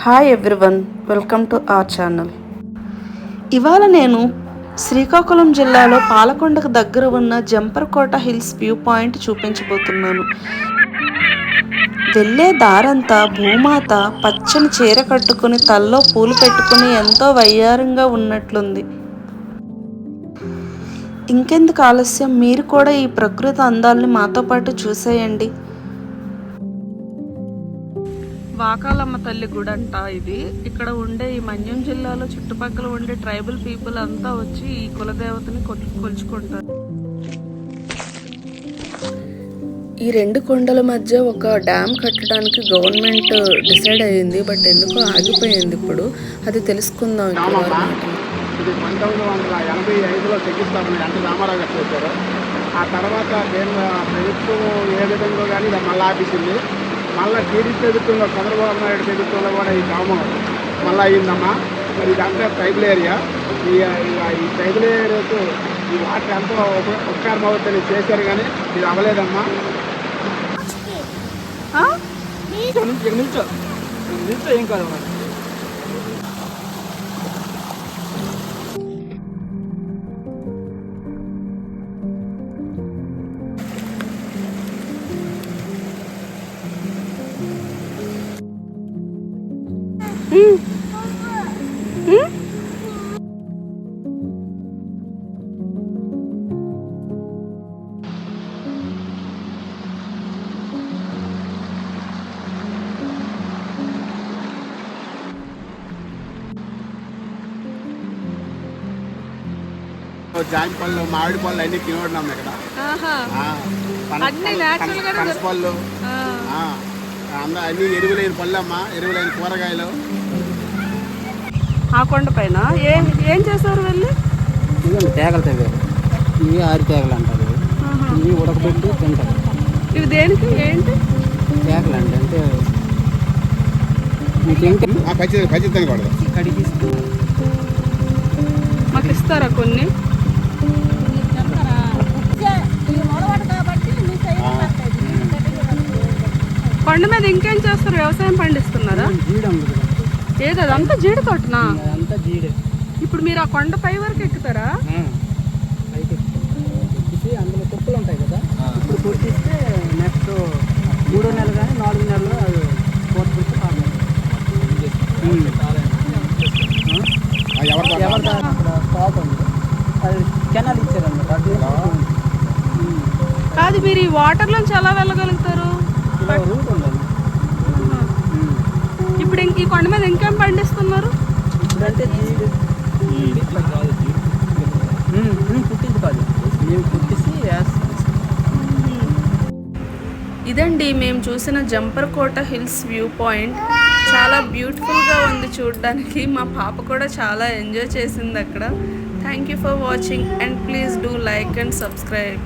Hi everyone, welcome to our channel. ఇవాళ నేను శ్రీకాకుళం జిల్లాలో పాలకొండకు దగ్గర ఉన్న జంపర్కోట హిల్స్ వ్యూ పాయింట్ చూపించబోతున్నాను. వెళ్ళే దారంతా భూమాత పచ్చని చీర కట్టుకుని తల్లో పూలు పెట్టుకుని ఎంతో వయ్యారంగా ఉన్నట్లుంది. ఇంకెందుకు ఆలస్యం, మీరు కూడా ఈ ప్రకృతి అందాలని మాతో పాటు చూసేయండి. వాకాలమ్మ తల్లి గుడి అంట ఇది. ఇక్కడ ఉండే ఈ మన్యం జిల్లాలో చుట్టుపక్కల ఉండే ట్రైబల్ పీపుల్ అంతా వచ్చి ఈ కులదేవతని కొలుచుకుంటారు. ఈ రెండు కొండల మధ్య ఒక డ్యామ్ కట్టడానికి గవర్నమెంట్ డిసైడ్ అయ్యింది, బట్ ఎందుకో ఆగిపోయింది. ఇప్పుడు అది తెలుసుకుందాం. ఇది 1985లో శంకుస్థాపన అంటే రామారావు గారు చేశారు. ఆ తర్వాత ప్రభుత్వం ఏ విధంగా కానీ మళ్ళీ ఆపేసింది. మళ్ళీ టీడీపీ ప్రభుత్వంలో చంద్రబాబు నాయుడు ప్రభుత్వంలో కూడా ఈ గ్రామం మళ్ళీ అయ్యిందమ్మా. మరి ఇదంతా ట్రైబల్ ఏరియా. ఈ ట్రైబల్ ఏరియాకు ఈ వాటర్ ఎంతో ఉపకారం అవుతుందని చేశారు, కానీ ఇది అవ్వలేదమ్మా. నిల్చో ఏం కాదు. జామ పళ్ళు, మామిడి పళ్ళు అన్ని తినడం ఇక్కడ. పళ్ళు అన్ని ఎరువులైన పళ్ళు అమ్మా, ఎరువులైన కూరగాయలు. ఆ కొండ పైన ఏం చేశారు వెళ్ళి? తేగలు తెగారు, ఇవి ఆరి తేగలు అంటారు. ఇవి ఉడకబెట్టి తింటారు. ఇవి దేనికి ఏంటి తేగలు అండి? అంటే మీకు కడిగి మాకు ఇస్తారా కొన్ని? కొండ మీద ఇంకేం చేస్తారు? వ్యవసాయం పండిస్తున్నారా? ఏది అదంతా జీడి తోటనా? ఇప్పుడు మీరు ఆ కొండ పై వరకు ఎక్కుతారా? అందులో కుప్పలు ఉంటాయి కదా, ఇప్పుడు కొట్టిస్తే నెక్స్ట్ 3 నెలలు కానీ 4 నెలలు కోర్టు స్టాక్ ఉంది. అది కెనాల్ ఇచ్చారన్నమాట. కాదు, మీరు ఈ వాటర్ నుంచి ఎలా వెళ్ళగలుగుతారు? రూట్ ఉందండి. ఇప్పుడు ఈ కొండ మీద ఇంకేం పండిస్తున్నారు? ఇప్పుడంటే జీడి పుట్టింది కాదు, మేము పుట్టించి వేస్తాం. ఇదండి మేము చూసిన జంపర్కోట హిల్స్ వ్యూ పాయింట్. చాలా బ్యూటిఫుల్గా ఉంది చూడడానికి. మా పాప కూడా చాలా ఎంజాయ్ చేసింది అక్కడ. Thank you for watching and please do like and subscribe.